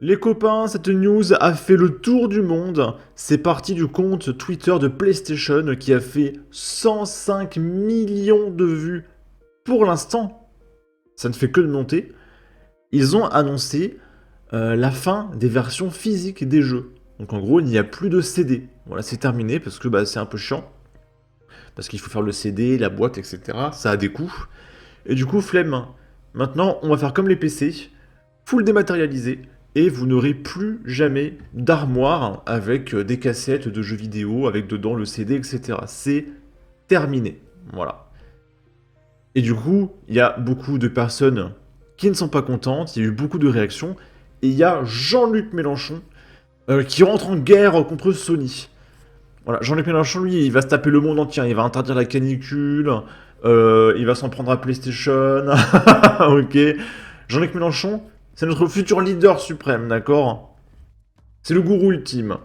Les copains, cette news a fait le tour du monde. C'est parti du compte Twitter de PlayStation qui a fait 105 millions de vues pour l'instant. Ça ne fait que de monter. Ils ont annoncé la fin des versions physiques des jeux. Donc en gros, il n'y a plus de CD. Voilà, c'est terminé parce que c'est un peu chiant. Parce qu'il faut faire le CD, la boîte, etc. Ça a des coûts. Et du coup, flemme. Maintenant, on va faire comme les PC, full dématérialisé, et vous n'aurez plus jamais d'armoire avec des cassettes de jeux vidéo, avec dedans le CD, etc. C'est terminé. Voilà. Et du coup, il y a beaucoup de personnes qui ne sont pas contentes, il y a eu beaucoup de réactions, et il y a Jean-Luc Mélenchon qui rentre en guerre contre Sony. Voilà, Jean-Luc Mélenchon, lui, il va se taper le monde entier. Il va interdire la canicule. Il va s'en prendre à PlayStation. Ok. Jean-Luc Mélenchon, c'est notre futur leader suprême, d'accord? C'est le gourou ultime.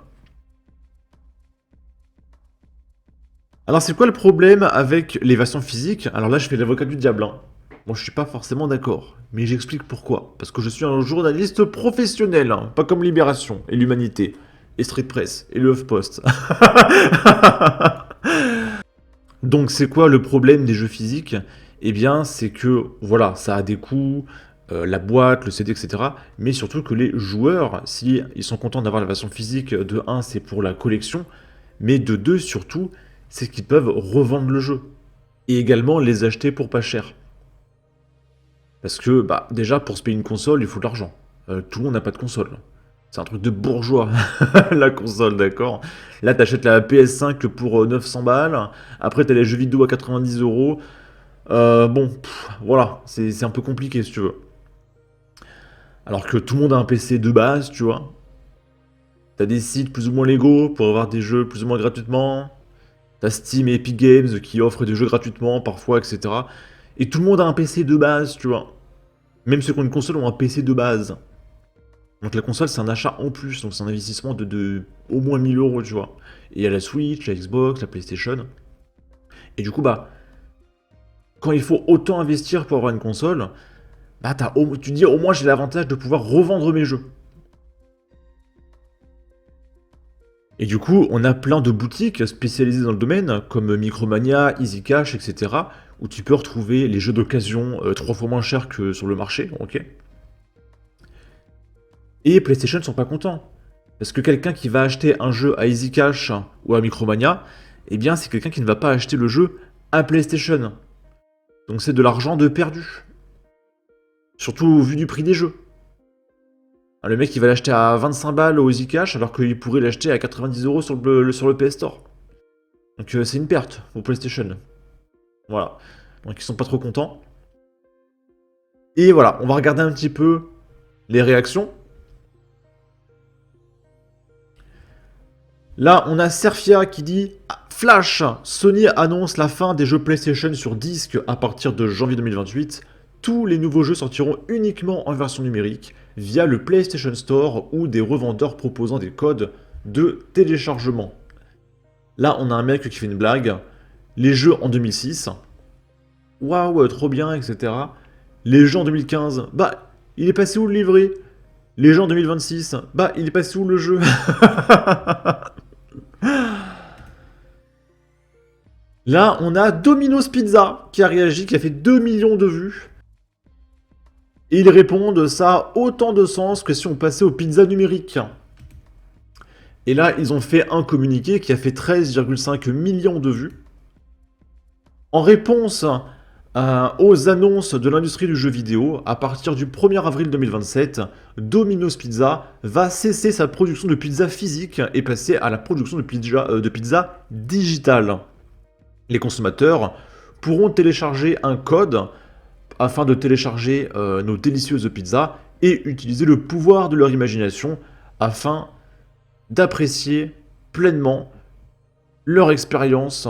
Alors, c'est quoi le problème avec les versions physiques? Alors là, je fais l'avocat du diable, hein. Moi, je suis pas forcément d'accord. Mais j'explique pourquoi. Parce que je suis un journaliste professionnel, hein, pas comme Libération et l'Humanité. Et Street Press et le HuffPost. Donc c'est quoi le problème des jeux physiques? Eh bien c'est que voilà, ça a des coûts, la boîte, le CD, etc. Mais surtout que les joueurs, si ils sont contents d'avoir la version physique, de un, c'est pour la collection, mais de 2 surtout, c'est qu'ils peuvent revendre le jeu. Et également les acheter pour pas cher. Parce que déjà pour se payer une console, il faut de l'argent. Tout le monde n'a pas de console. C'est un truc de bourgeois, la console, d'accord? Là, t'achètes la PS5 pour 900 balles. Après, t'as les jeux vidéo à 90 euros. Voilà, c'est un peu compliqué si tu veux. Alors que tout le monde a un PC de base, tu vois. T'as des sites plus ou moins légaux pour avoir des jeux plus ou moins gratuitement. T'as Steam et Epic Games qui offrent des jeux gratuitement parfois, etc. Et tout le monde a un PC de base, tu vois. Même ceux qui ont une console ont un PC de base. Donc la console, c'est un achat en plus, donc c'est un investissement de au moins 1000 euros, tu vois. Et il y a la Switch, la Xbox, la PlayStation. Et du coup, quand il faut autant investir pour avoir une console, tu dis au moins j'ai l'avantage de pouvoir revendre mes jeux. Et du coup, on a plein de boutiques spécialisées dans le domaine, comme Micromania, Easy Cash, etc., où tu peux retrouver les jeux d'occasion 3 fois moins chers que sur le marché, ok. Et PlayStation ne sont pas contents. Parce que quelqu'un qui va acheter un jeu à Easy Cash ou à Micromania, eh bien c'est quelqu'un qui ne va pas acheter le jeu à PlayStation. Donc c'est de l'argent de perdu. Surtout au vu du prix des jeux. Le mec il va l'acheter à 25 balles au Easy Cash alors qu'il pourrait l'acheter à 90 euros sur le PS Store. Donc c'est une perte pour PlayStation. Voilà. Donc ils sont pas trop contents. Et voilà, on va regarder un petit peu les réactions. Là, on a Serfia qui dit Flash, Sony annonce la fin des jeux PlayStation sur disque à partir de janvier 2028. Tous les nouveaux jeux sortiront uniquement en version numérique via le PlayStation Store ou des revendeurs proposant des codes de téléchargement. Là, on a un mec qui fait une blague. Les jeux en 2006, waouh, trop bien, etc. Les jeux en 2015, il est passé où le livret? Les jeux en 2026, il est passé où le jeu? Là, on a Domino's Pizza qui a réagi, qui a fait 2 millions de vues. Et ils répondent, ça a autant de sens que si on passait aux pizzas numériques. Et là, ils ont fait un communiqué qui a fait 13,5 millions de vues. En réponse aux annonces de l'industrie du jeu vidéo, à partir du 1er avril 2027, Domino's Pizza va cesser sa production de pizza physique et passer à la production de pizza digitale. Les consommateurs pourront télécharger un code afin de télécharger nos délicieuses pizzas et utiliser le pouvoir de leur imagination afin d'apprécier pleinement leur expérience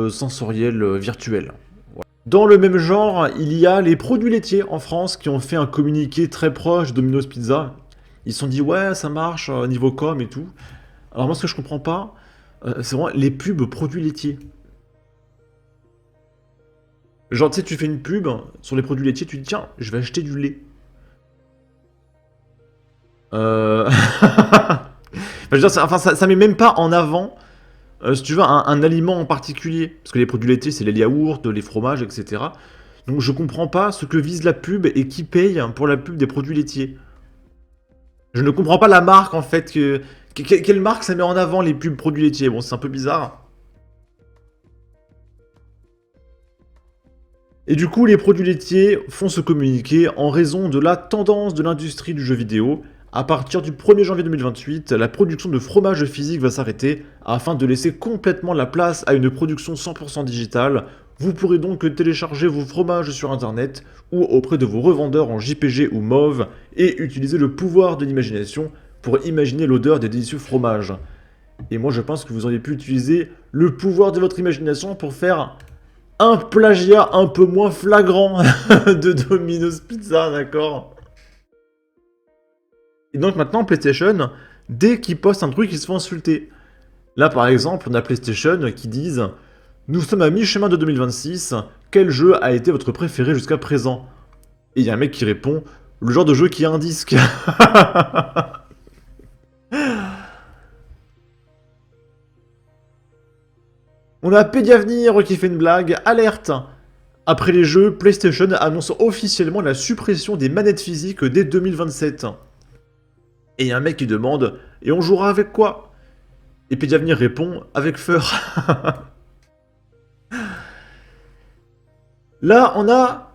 sensorielle virtuelle. Voilà. Dans le même genre, il y a les produits laitiers en France qui ont fait un communiqué très proche de Domino's Pizza. Ils se sont dit ouais ça marche niveau com et tout. Alors moi ce que je comprends pas, c'est vraiment les pubs produits laitiers. Genre, tu sais, tu fais une pub sur les produits laitiers, tu dis, tiens, je vais acheter du lait. Enfin, je veux dire, ça met même pas en avant, si tu veux, un aliment en particulier. Parce que les produits laitiers, c'est les yaourts, les fromages, etc. Donc je comprends pas ce que vise la pub et qui paye pour la pub des produits laitiers. Je ne comprends pas la marque, en fait. Quelle marque ça met en avant les pubs produits laitiers? Bon, c'est un peu bizarre. Et du coup, les produits laitiers font se communiquer en raison de la tendance de l'industrie du jeu vidéo. À partir du 1er janvier 2028, la production de fromage physique va s'arrêter afin de laisser complètement la place à une production 100% digitale. Vous pourrez donc télécharger vos fromages sur internet ou auprès de vos revendeurs en JPG ou MOV et utiliser le pouvoir de l'imagination pour imaginer l'odeur des délicieux fromages. Et moi je pense que vous auriez pu utiliser le pouvoir de votre imagination pour faire un plagiat un peu moins flagrant de Domino's Pizza, d'accord? Et donc maintenant, PlayStation, dès qu'ils postent un truc, ils se font insulter. Là, par exemple, on a PlayStation qui disent « Nous sommes à mi-chemin de 2026, quel jeu a été votre préféré jusqu'à présent ?» Et il y a un mec qui répond « Le genre de jeu qui a un disque. » On a Pédiavenir qui fait une blague. Alerte! Après les jeux, PlayStation annonce officiellement la suppression des manettes physiques dès 2027. Et il y a un mec qui demande « Et on jouera avec quoi ?» Et Pédiavenir répond « Avec Feur. » Là, on a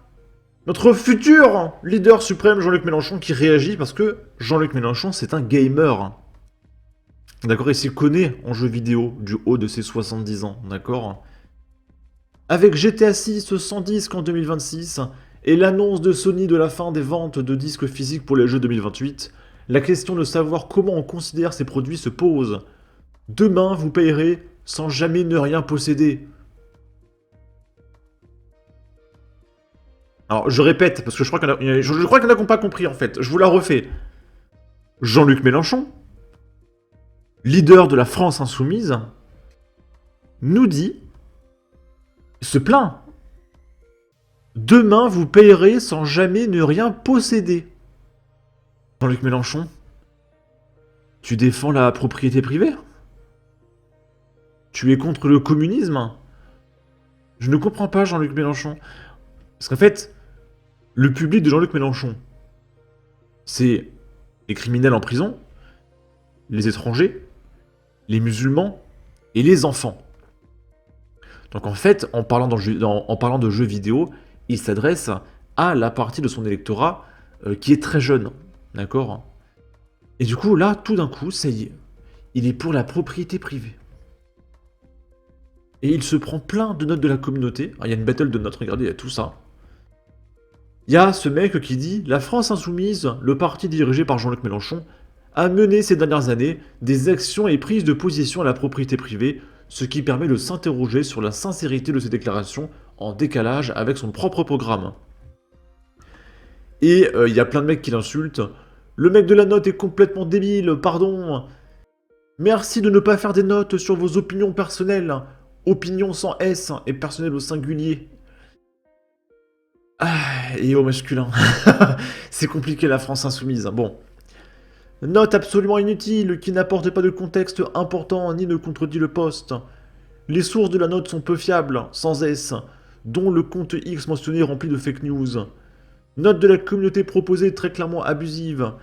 notre futur leader suprême, Jean-Luc Mélenchon, qui réagit parce que Jean-Luc Mélenchon, c'est un gamer. D'accord, il s'y connaît en jeux vidéo du haut de ses 70 ans, d'accord. Avec GTA 6 sans disque en 2026 et l'annonce de Sony de la fin des ventes de disques physiques pour les jeux 2028, la question de savoir comment on considère ces produits se pose. Demain, vous payerez sans jamais ne rien posséder. Alors, je répète, parce que je crois qu'il y en a qui n'ont pas compris, en fait. Je vous la refais. Jean-Luc Mélenchon, leader de la France insoumise, nous dit, se plaint. Demain, vous payerez sans jamais ne rien posséder. Jean-Luc Mélenchon, tu défends la propriété privée? Tu es contre le communisme? Je ne comprends pas, Jean-Luc Mélenchon. Parce qu'en fait, le public de Jean-Luc Mélenchon, c'est les criminels en prison, les étrangers, les musulmans et les enfants. Donc en fait, en parlant de jeux vidéo, il s'adresse à la partie de son électorat qui est très jeune. D'accord? Et du coup, là, tout d'un coup, ça y est, il est pour la propriété privée. Et il se prend plein de notes de la communauté. Il y a une battle de notes, regardez, il y a tout ça. Il y a ce mec qui dit « La France insoumise, le parti dirigé par Jean-Luc Mélenchon, a mené ces dernières années des actions et prises de position à la propriété privée, ce qui permet de s'interroger sur la sincérité de ses déclarations en décalage avec son propre programme. » Et il y a plein de mecs qui l'insultent. « Le mec de la note est complètement débile, pardon. Merci de ne pas faire des notes sur vos opinions personnelles. Opinions sans S et personnel au singulier. » Ah, et au masculin. C'est compliqué la France insoumise. Bon. Note absolument inutile, qui n'apporte pas de contexte important ni ne contredit le poste. Les sources de la note sont peu fiables, sans S, dont le compte X mentionné rempli de fake news. Note de la communauté proposée très clairement abusive.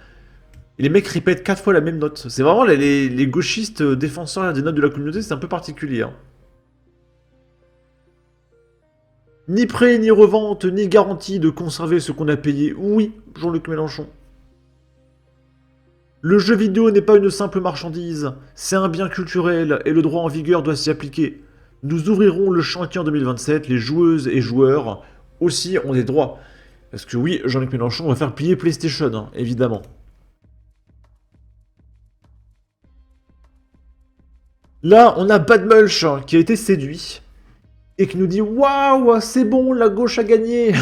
Et les mecs répètent 4 fois la même note. C'est vraiment les gauchistes défenseurs des notes de la communauté, c'est un peu particulier. Hein. Ni prêt, ni revente, ni garantie de conserver ce qu'on a payé. Oui, Jean-Luc Mélenchon. Le jeu vidéo n'est pas une simple marchandise, c'est un bien culturel et le droit en vigueur doit s'y appliquer. Nous ouvrirons le chantier en 2027, les joueuses et joueurs aussi ont des droits. Parce que oui, Jean-Luc Mélenchon va faire plier PlayStation, hein, évidemment. Là, on a Bad Mulch qui a été séduit et qui nous dit « Waouh, c'est bon, la gauche a gagné !»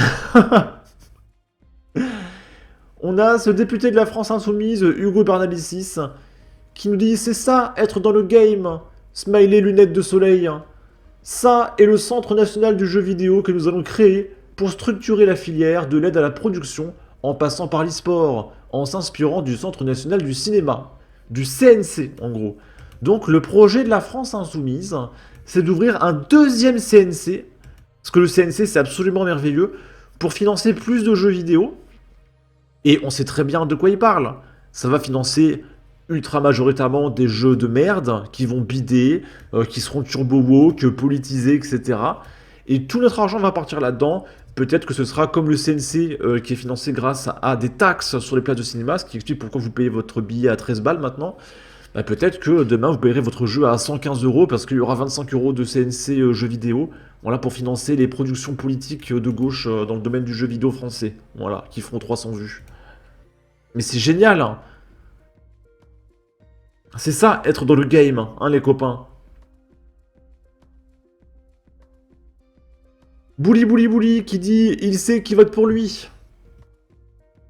On a ce député de la France insoumise, Hugo Bernalicis, qui nous dit « C'est ça, être dans le game !» Smiley lunettes de soleil. Ça est le Centre national du jeu vidéo que nous allons créer pour structurer la filière de l'aide à la production en passant par l'e-sport, en s'inspirant du Centre national du cinéma, du CNC en gros. Donc le projet de la France insoumise, c'est d'ouvrir un deuxième CNC, parce que le CNC c'est absolument merveilleux, pour financer plus de jeux vidéo. Et on sait très bien de quoi il parle. Ça va financer ultra majoritairement des jeux de merde qui vont bider, qui seront turbo woke, politisés, etc. Et tout notre argent va partir là-dedans. Peut-être que ce sera comme le CNC qui est financé grâce à des taxes sur les places de cinéma, ce qui explique pourquoi vous payez votre billet à 13 balles maintenant. Bah, peut-être que demain vous payerez votre jeu à 115 euros parce qu'il y aura 25 euros de CNC jeux vidéo, voilà, pour financer les productions politiques de gauche dans le domaine du jeu vidéo français, voilà, qui feront 300 vues. Mais c'est génial, hein. C'est ça, être dans le game, hein, les copains. Bouli Bouli Bouli qui dit il sait qui vote pour lui.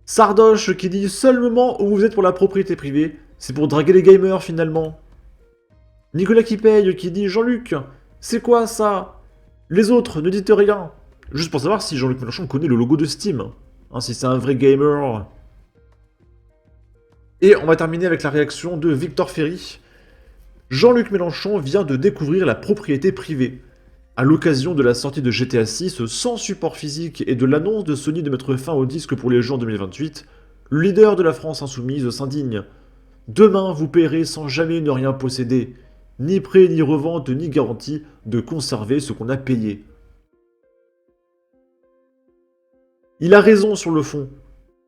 Sardoche qui dit seul moment où vous êtes pour la propriété privée, c'est pour draguer les gamers finalement. Nicolas qui paye qui dit Jean-Luc, c'est quoi ça? Les autres, ne dites rien. Juste pour savoir si Jean-Luc Mélenchon connaît le logo de Steam. Hein, si c'est un vrai gamer. Et on va terminer avec la réaction de Victor Ferry. Jean-Luc Mélenchon vient de découvrir la propriété privée. À l'occasion de la sortie de GTA 6 sans support physique et de l'annonce de Sony de mettre fin au disque pour les jeux en 2028, le leader de la France insoumise s'indigne. Demain, vous paierez sans jamais ne rien posséder. Ni prêt, ni revente, ni garantie de conserver ce qu'on a payé. Il a raison sur le fond.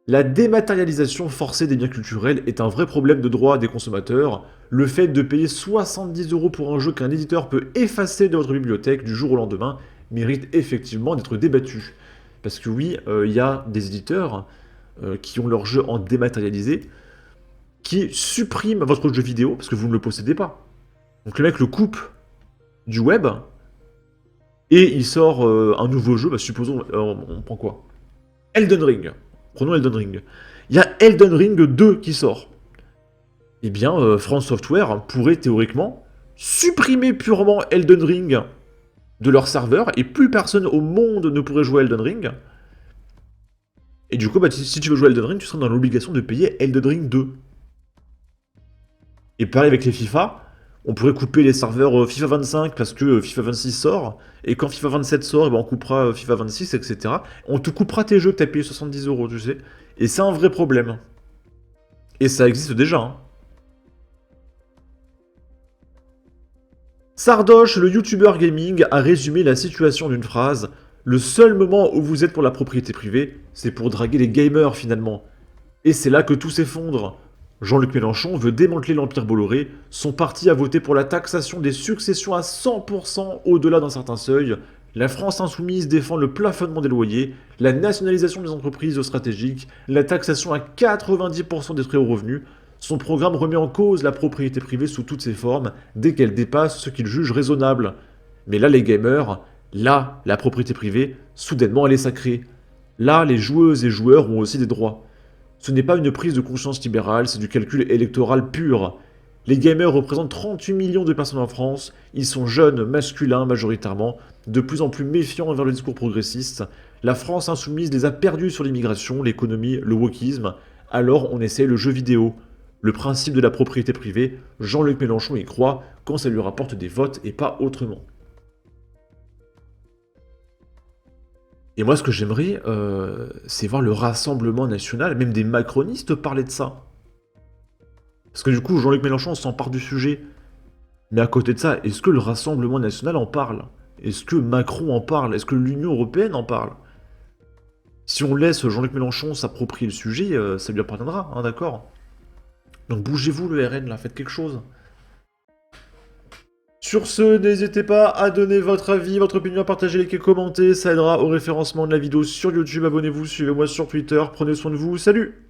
La dématérialisation forcée des biens culturels est un vrai problème de droit des consommateurs. Le fait de payer 70 € pour un jeu qu'un éditeur peut effacer de votre bibliothèque du jour au lendemain mérite effectivement d'être débattu. Parce que oui, il y a des éditeurs qui ont leur jeu en dématérialisé, qui suppriment votre jeu vidéo parce que vous ne le possédez pas. Donc le mec le coupe du web, et il sort un nouveau jeu, bah, supposons, on prend quoi? Elden Ring. Prenons Elden Ring. Il y a Elden Ring 2 qui sort. Eh bien, France Software pourrait théoriquement supprimer purement Elden Ring de leur serveur, et plus personne au monde ne pourrait jouer Elden Ring. Et du coup, bah, si tu veux jouer Elden Ring, tu seras dans l'obligation de payer Elden Ring 2. Et pareil avec les FIFA, on pourrait couper les serveurs FIFA 25 parce que FIFA 26 sort, et quand FIFA 27 sort, eh ben on coupera FIFA 26, etc. On te coupera tes jeux que t'as payé 70 €, tu sais. Et c'est un vrai problème. Et ça existe déjà, hein. Sardoche, le youtubeur gaming, a résumé la situation d'une phrase. Le seul moment où vous êtes pour la propriété privée, c'est pour draguer les gamers finalement. Et c'est là que tout s'effondre. Jean-Luc Mélenchon veut démanteler l'Empire Bolloré, son parti a voté pour la taxation des successions à 100% au-delà d'un certain seuil, la France insoumise défend le plafonnement des loyers, la nationalisation des entreprises stratégiques, la taxation à 90% des très hauts revenus. Son programme remet en cause la propriété privée sous toutes ses formes, dès qu'elle dépasse ce qu'il juge raisonnable. Mais là, les gamers, là, la propriété privée, soudainement elle est sacrée. Là, les joueuses et joueurs ont aussi des droits. Ce n'est pas une prise de conscience libérale, c'est du calcul électoral pur. Les gamers représentent 38 millions de personnes en France, ils sont jeunes, masculins majoritairement, de plus en plus méfiants envers le discours progressiste. La France insoumise les a perdus sur l'immigration, l'économie, le wokisme. Alors on essaie le jeu vidéo. Le principe de la propriété privée, Jean-Luc Mélenchon y croit quand ça lui rapporte des votes et pas autrement. Et moi, ce que j'aimerais, c'est voir le Rassemblement national, même des macronistes, parler de ça. Parce que du coup, Jean-Luc Mélenchon s'empare du sujet. Mais à côté de ça, est-ce que le Rassemblement national en parle? Est-ce que Macron en parle? Est-ce que l'Union européenne en parle? Si on laisse Jean-Luc Mélenchon s'approprier le sujet, ça lui appartiendra, hein, d'accord? Donc bougez-vous le RN, là, faites quelque chose. Sur ce, n'hésitez pas à donner votre avis, votre opinion, à partager, liker, commenter, ça aidera au référencement de la vidéo sur YouTube. Abonnez-vous, suivez-moi sur Twitter, prenez soin de vous, salut!